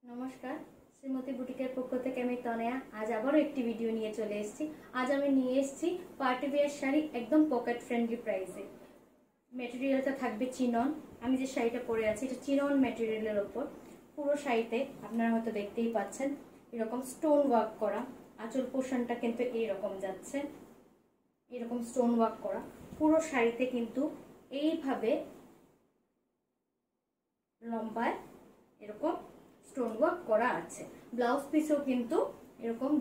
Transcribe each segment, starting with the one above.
नमस्कार श्रीमती बुटिकेर पक्ष থেকে আমি তনয়া আজ আবারও একটি ভিডিও নিয়ে চলে এসেছি। আজ আমি নিয়ে এসেছি পার্টি ওয়্যার শাড়ি একদম পকেট ফ্রেন্ডলি প্রাইসে। ম্যাটেরিয়ালটা থাকবে চিনন। আমি যে শাড়িটা পরে আছি এটা চিনন ম্যাটেরিয়ালের উপর। পুরো শাড়িতে আপনারা হয়তো দেখতেই পাচ্ছেন এরকম স্টোন ওয়ার্ক করা। আঁচল পোরশনটা কিন্তু এইরকম যাচ্ছে, এরকম স্টোন ওয়ার্ক করা। পুরো শাড়িতে কিন্তু এইভাবে লম্বায় এরকম স্টোন ওয়ার্ক করা আছে। ব্লাউজ পিসও কিন্তু এরকম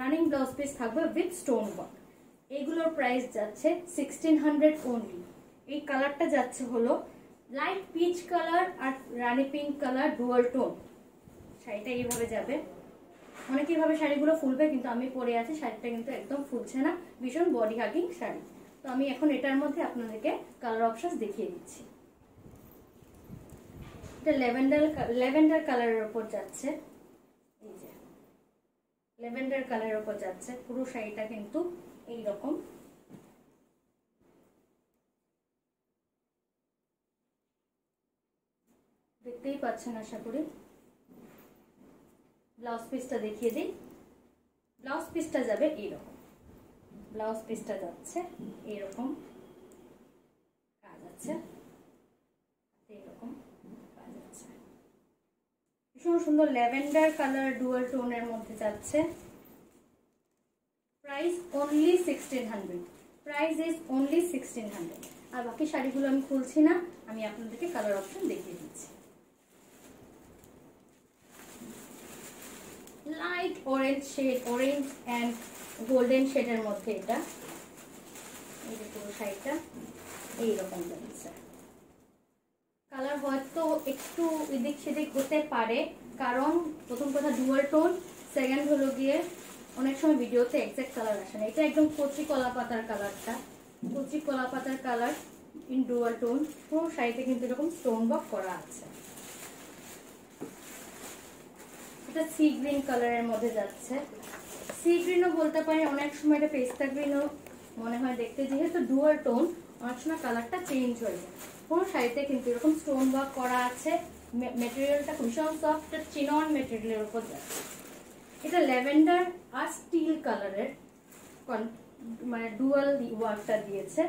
রানিং ব্লাউজ পিস থাকবে উইথ স্টোন ওয়ার্ক। এইগুলোর প্রাইস যাচ্ছে 1600 অনলি। এই কালারটা যাচ্ছে হলো লাইট পিচ কালার আর রানি পিঙ্ক কালার ডুয়াল টোন। শাড়িটা এইভাবে যাবে। অনেকেই ভাবে শাড়িগুলো ফুলবে, কিন্তু আমি পরে আছি শাড়িটা কিন্তু একদম ফুলছে না, ভীষণ বডি হাগিং শাড়ি। তো আমি এখন এটার মধ্যে আপনাদেরকে কালার অপশনস দেখিয়ে দিচ্ছি। এটা ল্যাভেন্ডার কালারের উপর যাচ্ছে, এই যে ল্যাভেন্ডার কালারের উপর যাচ্ছে। পুরো শাড়িটা কিন্তু এই রকম। দেখতেই পাচ্ছেন আশা করি। ব্লাউজ পিসটা দেখিয়ে দিই। ব্লাউজ পিসটা যাবে এইরকম, ব্লাউজ পিসটা যাচ্ছে এইরকম কাজ আছে, এইরকম কাজ আছে। ভীষণ সুন্দর ল্যাভেন্ডার কালার ডুয়াল টোনের মধ্যে যাচ্ছে। Price only 1600। Price is only 1600। আর বাকি শাড়িগুলো আমি খুলছি না, আমি আপনাদেরকে কালার অপশন দেখিয়ে দিচ্ছি। Light orange shade, orange and golden শেডের মধ্যে এটা। এই যে পুরো শাড়িটা এইরকম যাচ্ছে। কালার হয়তো একটু এদিক সেদিক হতে পারে, কারণ প্রথম কথা ডুয়াল টোন, সেকেন্ড হলো গিয়ে অনেক সময় ভিডিওতে এক্সাক্ট কালার আসে না। এটা একদম কচি কলা পাতার কালারটা, কচি কলা পাতার কালার ইন ডুয়াল টোন। পুরো শাড়িতে কিন্তু এরকম স্টোন ওয়ার্ক করা আছে। এটা সি গ্রিন কালারের মধ্যে যাচ্ছে। সি গ্রিনও বলতে পারি, অনেক সময় এটা পেস্তা গ্রিনও মনে হয় দেখতে। যেহেতু ডুয়াল টোন অনেক সময় কালারটা চেঞ্জ হয়ে যায়। পুরো শাড়িতে কিন্তু এরকম স্টোন ওয়ার্ক করা আছে। ম্যাটেরিয়ালটা ভীষণ সফট, চিনন ম্যাটেরিয়ালের উপর যাচ্ছে। এটা ল্যাভেন্ডার আর স্টিল কালারের মানে ডুয়াল ওয়ার্কটা দিয়েছে,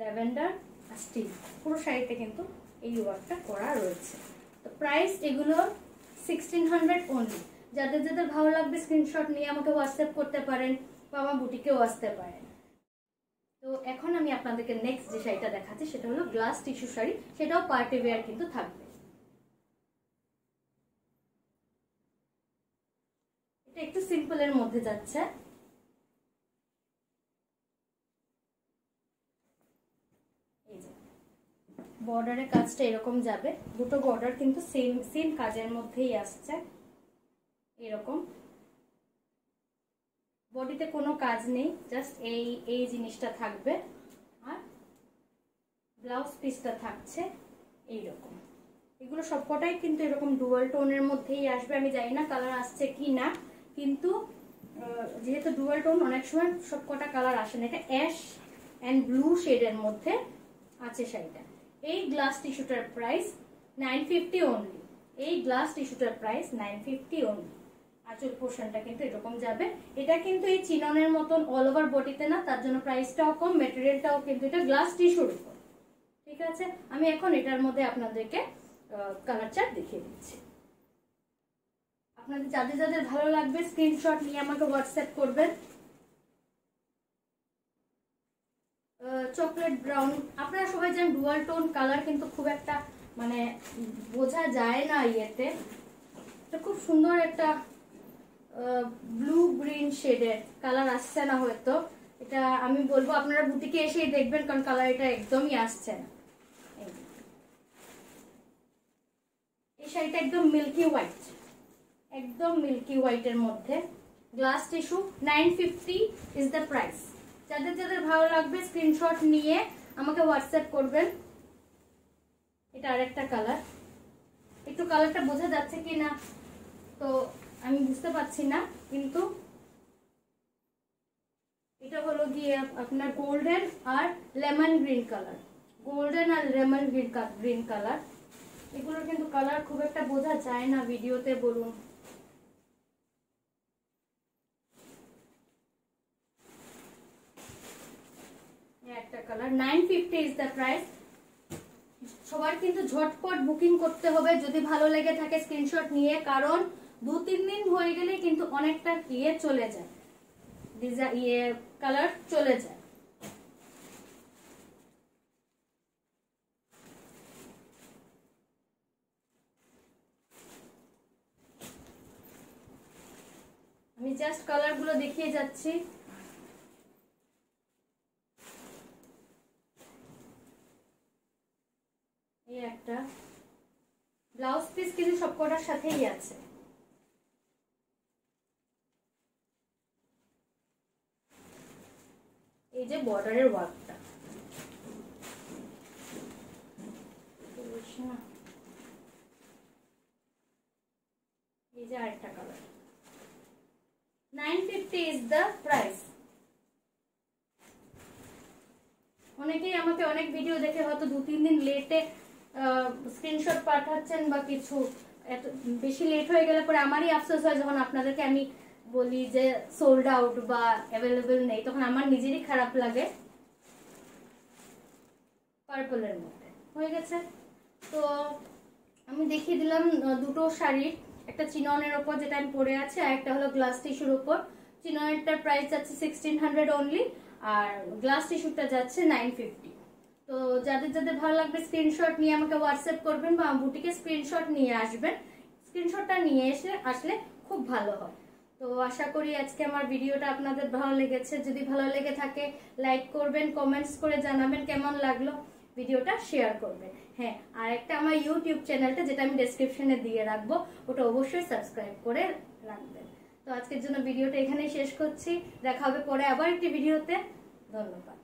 ল্যাভেন্ডার আর স্টিল। পুরো শাড়িতে কিন্তু এই ওয়ার্কটা করা রয়েছে। তো প্রাইস এগুলো 1600 অনলি। যাদের যাদের ভালো লাগবে স্ক্রিনশট নিয়ে আমাকে হোয়াটসঅ্যাপ করতে পারেন বা আমার বুটিকেও আসতে পারেন। তো এখন আমি আপনাদেরকে নেক্সট যে শাড়িটা দেখাচ্ছি সেটা হলো গ্লাস টিস্যু শাড়ি। সেটাও পার্টি ওয়্যার কিন্তু থাকবে। এটা একটু সিম্পলের মধ্যে যাচ্ছে। এই যে বর্ডারের কাজটা এরকম যাবে। দুটো বর্ডার কিন্তু সেম কাজের মধ্যেই আসছে এরকম। বডিতে কোনো কাজ নেই, জাস্ট এই জিনিসটা থাকবে। আর ব্লাউজ পিসটা থাকছে এইরকম। এগুলো সবকটাই কিন্তু এরকম ডুয়াল টোনের মধ্যেই আসবে। আমি জানি না কালার আসছে কি না, কিন্তু যেহেতু ডুয়াল টোন অনেক সময় সবকটা কালার আসে না। এটা অ্যাশ অ্যান্ড ব্লু শেডের মধ্যে আছে শাড়িটা। এই গ্লাস টিস্যুটার প্রাইস 950 অনলি। এই গ্লাস টিস্যুটার প্রাইস 950 অনলি। আঁচল পোর্শনটা কিন্তু এরকম যাবে। এটা কিন্তু এই চিননের মতন অল ওভার বডিতে না, তার জন্য প্রাইসটাও কম, ম্যাটেরিয়ালটাও কিন্তু এটা গ্লাস টিস্যুর উপর। ঠিক আছে, আমি এখন এটার মধ্যে আপনাদেরকে কালার চার্ট দেখিয়ে দিচ্ছি। আপনাদের যাদের যাদের ভালো লাগবে স্ক্রিনশট নিয়ে আমাকে হোয়াটসঅ্যাপ করবেন। চকলেট ব্রাউন, আপনারা সবাই জানেন ডুয়াল টোন কালার কিন্তু খুব একটা মানে বোঝা যায় না ইয়েতে। এটা খুব সুন্দর একটা ব্লু গ্রিন শেডের কালার আসছে না হয়তো। এটা আমি বলবো আপনারা বুটিকে এসেই দেখবেন, কারণ কালার এটা একদমই আসছে না। এই শাড়িটা একদম মিল্কি হোয়াইট, একদম মিল্কি হোয়াইটের মধ্যে। Glass tissue 950 is the price. যাদের যাদের ভালো লাগবে স্ক্রিনশট নিয়ে আমাকে হোয়াটসঅ্যাপ করবেন। এটা আরেকটা কালার, একটু কালারটা বোঝা যাচ্ছে কি না তো আমি বুঝতে পারছি না, কিন্তু এটা হলো গিয়ে আপনার গোল্ডেন আর লেমন গ্রিন কালার। গোল্ডেন আর লেমন গ্রিন কালার। এগুলোর কিন্তু কালার খুব একটা বোঝা যায় না ভিডিওতে, বলুন। একটা কালার 950 ইজ দ্য প্রাইস। সবার কিন্তু ঝটপট বুকিং করতে হবে, যদি ভালো লেগে থাকে স্ক্রিনশট নিয়ে, কারণ 2-3 দিন হয়ে গেলে কিন্তু অনেকটা চলে যায়, কালার চলে যায়। আমি জাস্ট কালার গুলো দেখিয়ে যাচ্ছি। এই একটা ব্লাউজ পিস কিন্তু সবকটার সাথেই আছে। এই যে বর্ডারের ওয়ার্কটা, এই যে আরেকটা কালার। 950 is the price. অনেকেই আমাকে অনেক ভিডিও দেখে হয়তো 2-3 দিন লেটে স্ক্রিনশট পাঠাচ্ছেন বা কিছু, এত বেশি লেট হয়ে গেলে পরে আমারই আফসোস হয় যখন আপনাদেরকে আমি বলি যে সোল্ড আউট বা অ্যাভেলেবেল নেই, তখন আমার নিজেরই খারাপ লাগে। পার্পলের মধ্যে হয়ে গেছে। তো আমি দেখিয়ে দিলাম দুটো শাড়ি, একটা চিননের ওপর যেটা আমি পরে আছি, আর একটা হলো গ্লাস টিস্যুর ওপর। চিননেরটার প্রাইস যাচ্ছে 1600 অনলি, আর গ্লাস টিস্যুটা যাচ্ছে 950। তো যাদের যাদের ভালো লাগবে স্ক্রিনশট নিয়ে আমাকে হোয়াটসঅ্যাপ করবেন বা বুটিকে স্ক্রিনশট নিয়ে আসবেন। স্ক্রিনশটটা নিয়ে আসলে খুব ভালো হয়। তো আশা করি আজকে আমার ভিডিওটা আপনাদের ভালো লেগেছে। যদি ভালো লেগে থাকে লাইক করবেন, কমেন্টস করে জানাবেন কেমন লাগলো, ভিডিওটা শেয়ার করবেন। হ্যাঁ, আর একটা আমার ইউটিউব চ্যানেলটা যেটা আমি ডেসক্রিপশনে দিয়ে রাখবো, ওটা অবশ্যই সাবস্ক্রাইব করে রাখবেন। তো আজকের জন্য ভিডিওটা এখানেই শেষ করছি, দেখা হবে পরে আবার একটি ভিডিওতে। ধন্যবাদ।